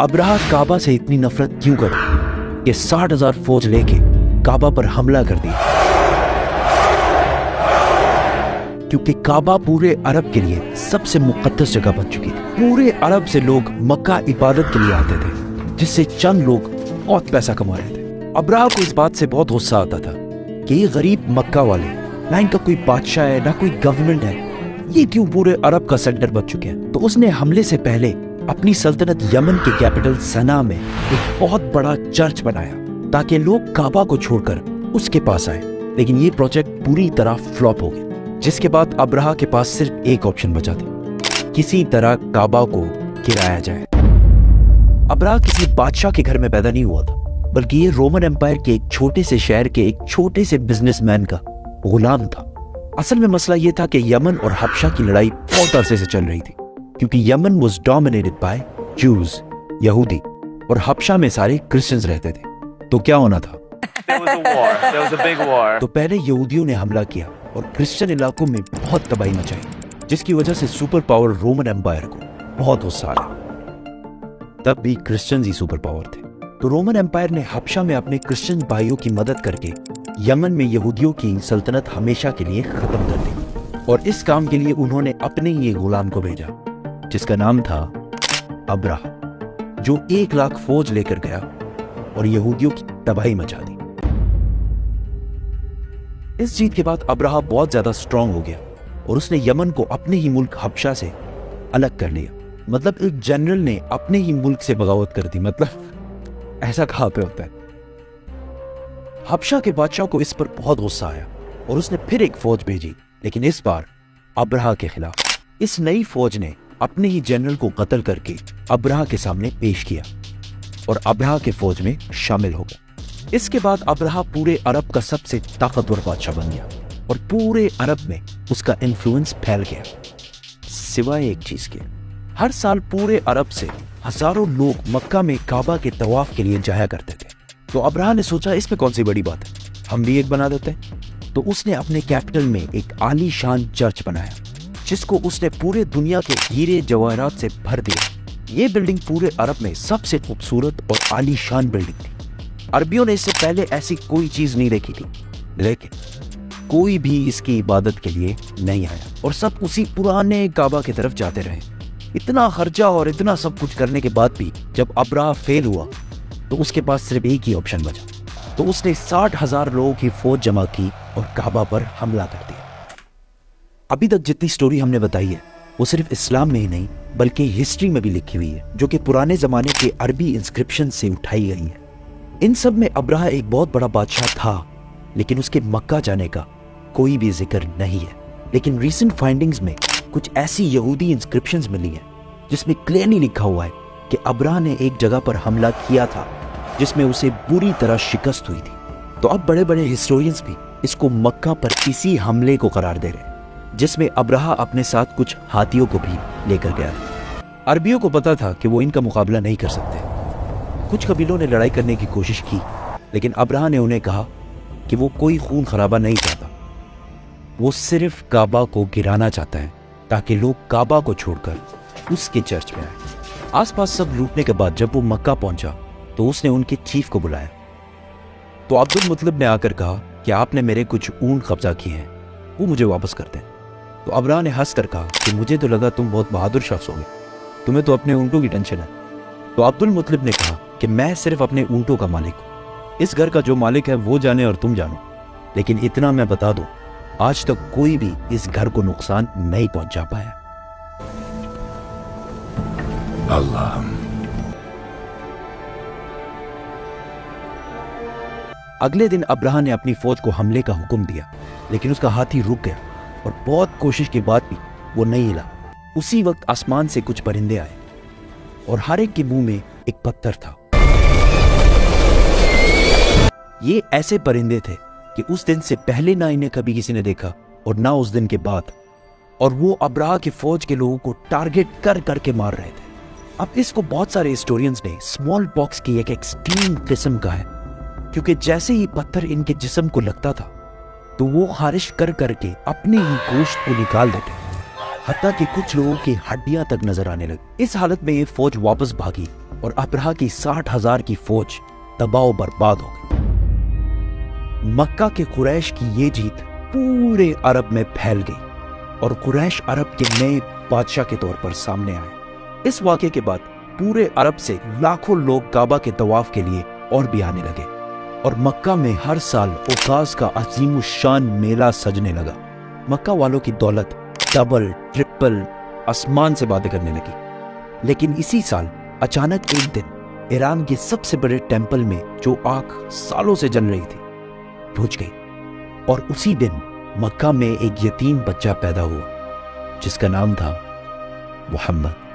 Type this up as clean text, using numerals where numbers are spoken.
Abraha काबा से इतनी नफरत क्यों करे कि 60,000 फौज लेके काबा पर हमला कर दिया? क्योंकि काबा पूरे अरब के लिए सबसे मुकद्दस जगह बन चुकी थी। पूरे अरब से लोग मक्का इबादत के लिए आते थे, जिससे चंद लोग बहुत पैसा कमा रहे थे। अब्राहा को इस बात से बहुत गुस्सा आता था कि ये गरीब मक्का वाले, ना इनका कोई बादशाह है ना कोई गवर्नमेंट है, ये क्यों पूरे अरब का सेंटर बन चुके हैं। तो उसने हमले से पहले अपनी सल्तनत यमन के कैपिटल सना में एक बहुत बड़ा चर्च बनाया ताकि लोग काबा को छोड़कर उसके पास आए। लेकिन ये प्रोजेक्ट पूरी तरह फ्लॉप हो गया, जिसके बाद अब्राहा के पास सिर्फ एक ऑप्शन बचा था, किसी तरह काबा को गिराया जाए। अब्राहा किसी बादशाह के घर में पैदा नहीं हुआ था, बल्कि ये रोमन एम्पायर के एक छोटे से शहर के एक छोटे से बिजनेसमैन का गुलाम था। असल में मसला ये था कि यमन और हबशा की लड़ाई बहुत अरसे से चल रही थी, क्योंकि यमन वाज डोमिनेटेड बाय जूज, यहूदी, और हबशा में सारे क्रिश्चियंस रहते थे। तो क्या होना था? तो पहले यहूदियों ने हमला किया और क्रिश्चियन इलाकों में बहुत तबाही मचाई, जिसकी वजह से सुपर पावर रोमन एम्पायर को बहुत गुस्सा आया। तब भी क्रिश्चियंस ही सुपर पावर थे, तो रोमन एम्पायर ने हबशा में अपने क्रिश्चियन भाइयों की मदद करके यमन में यहूदियों की सल्तनत हमेशा के लिए खत्म कर दी। और इस काम के लिए उन्होंने अपने ही गुलाम को भेजा, जिसका नाम था अब्राहा, जो 1 लाख फौज लेकर गया और यहूदियों की तबाही मचा दी। इस जीत के बाद अब्राहा बहुत ज्यादा स्ट्रांग हो गया और उसने यमन को अपने ही मुल्क हबशा से अलग कर लिया। मतलब एक जनरल ने अपने ही मुल्क से बगावत कर दी। मतलब ऐसा कहां पे होता है? हबशा के बादशाह को इस पर बहुत गुस्सा आया और उसने फिर एक फौज भेजी, लेकिन इस बार अब्राहा के खिलाफ। इस नई फौज ने अपने ही जनरल को कत्ल करके अब्राहा के सामने पेश किया और अब्राहा के फौज में शामिल हो गया। इसके बाद अब्राहा पूरे अरब का सबसे ताकतवर बादशाह बन गया और पूरे अरब में उसका इन्फ्लुएंस फैल गया। सिवाय एक चीज के, हर साल पूरे अरब से हजारों लोग मक्का में काबा के तवाफ के लिए जाया करते थे। तो अब्राहा ने सोचा इसमें कौन सी बड़ी बात है, हम भी एक बना देते हैं। तो उसने अपने कैपिटल में एक आलीशान चर्च बनाया, जिसको उसने पूरे दुनिया के हीरे जवाहरात से भर दिया। ये बिल्डिंग पूरे अरब में सबसे खूबसूरत और आलीशान बिल्डिंग थी। अरबियों ने इससे पहले ऐसी कोई चीज नहीं देखी थी, लेकिन कोई भी इसकी इबादत के लिए नहीं आया और सब उसी पुराने काबा की तरफ जाते रहे। इतना खर्चा और इतना सब कुछ करने के बाद भी जब अब्राहा फेल हुआ तो उसके पास सिर्फ एक ही ऑप्शन बचा। तो उसने 60,000 लोगों की फौज जमा की और काबा पर हमला कर दिया। अभी तक जितनी स्टोरी हमने बताई है वो सिर्फ इस्लाम में ही नहीं बल्कि हिस्ट्री में भी लिखी हुई है, जो कि पुराने जमाने के अरबी इंस्क्रिप्शन से उठाई गई है। इन सब में अब्राहा एक बहुत बड़ा बादशाह था, लेकिन उसके मक्का जाने का कोई भी जिक्र नहीं है। लेकिन रीसेंट फाइंडिंग्स में कुछ ऐसी यहूदी इंस्क्रिप्शंस मिली हैं जिसमें क्लियरली लिखा हुआ है कि अब्राहा ने एक जगह पर हमला किया था जिसमें उसे बुरी तरह शिकस्त हुई थी। तो अब बड़े बड़े हिस्टोरियंस भी इसको मक्का पर इसी हमले को करार दे रहे हैं, जिसमें अब्राहा अपने साथ कुछ हाथियों को भी लेकर गया था। अरबियों को पता था कि वो इनका मुकाबला नहीं कर सकते। कुछ कबीलों ने लड़ाई करने की कोशिश की, लेकिन अब्राहा ने उन्हें कहा कि वो कोई खून खराबा नहीं चाहता, वो सिर्फ काबा को गिराना चाहता है ताकि लोग काबा को छोड़कर उसके चर्च में आए। आसपास सब लूटने के बाद जब वो मक्का पहुंचा तो उसने उनके चीफ को बुलाया। तो अब्दुल मुतलिब ने आकर कहा कि आपने मेरे कुछ ऊंट कब्जा किए हैं, वो मुझे वापस कर दें। तो अब्राहा ने हंस कर कहा कि मुझे तो लगा तुम बहुत बहादुर शख्स होगे, तुम्हें तो अपने ऊंटों की टेंशन है। तो अब्दुल मुतलिब ने कहा कि मैं सिर्फ अपने ऊंटों का मालिक हूँ, इस घर का जो मालिक है वो जाने और तुम जानो। लेकिन इतना मैं बता दूं, आज तक कोई भी इस घर को नुकसान नहीं पहुंचा पाया। अल्लाह। अगले दिन अब्राहा ने अपनी फौज को हमले का हुक्म दिया, लेकिन उसका हाथी रुक गया और बहुत कोशिश के बाद भी वो नहीं हिला। उसी वक्त आसमान से कुछ परिंदे आए और हर एक के मुंह में एक पत्थर था। ये ऐसे परिंदे थे कि उस दिन से पहले ना इन्हें कभी किसी ने देखा और ना उस दिन के बाद, और वो अब्राहा की फौज के लोगों को टारगेट कर करके मार रहे थे। अब इसको बहुत सारे हिस्टोरियंस ने स्मॉल पॉक्स की एक एक्सट्रीम किस्म का है, क्योंकि जैसे ही पत्थर इनके जिस्म को लगता था तो वो खारिश कर करके अपने ही गोश्त को निकाल देते, हत्ता कि कुछ लोगों की हड्डियां तक नजर आने लगी। इस हालत में ये फौज वापस भागी اور ابرہہ کی 60,000 کی فوج تباہ و برباد ہو گئی۔ مکہ کے قریش کی یہ جیت پورے عرب میں پھیل گئی اور قریش عرب کے نئے بادشاہ کے طور پر سامنے آئے۔ اس واقعے کے بعد پورے عرب سے لاکھوں لوگ کعبہ کے طواف کے لیے اور بھی آنے لگے اور مکہ میں ہر سال اوقاز کا عظیم الشان میلہ سجنے لگا۔ مکہ والوں کی دولت ڈبل ٹرپل آسمان سے باتیں کرنے لگی۔ لیکن اسی سال اچانک ایک دن ایران کے سب سے بڑے ٹیمپل میں جو آگ سالوں سے جل رہی تھی بجھ گئی، اور اسی دن مکہ میں ایک یتیم بچہ پیدا ہوا جس کا نام تھا محمد۔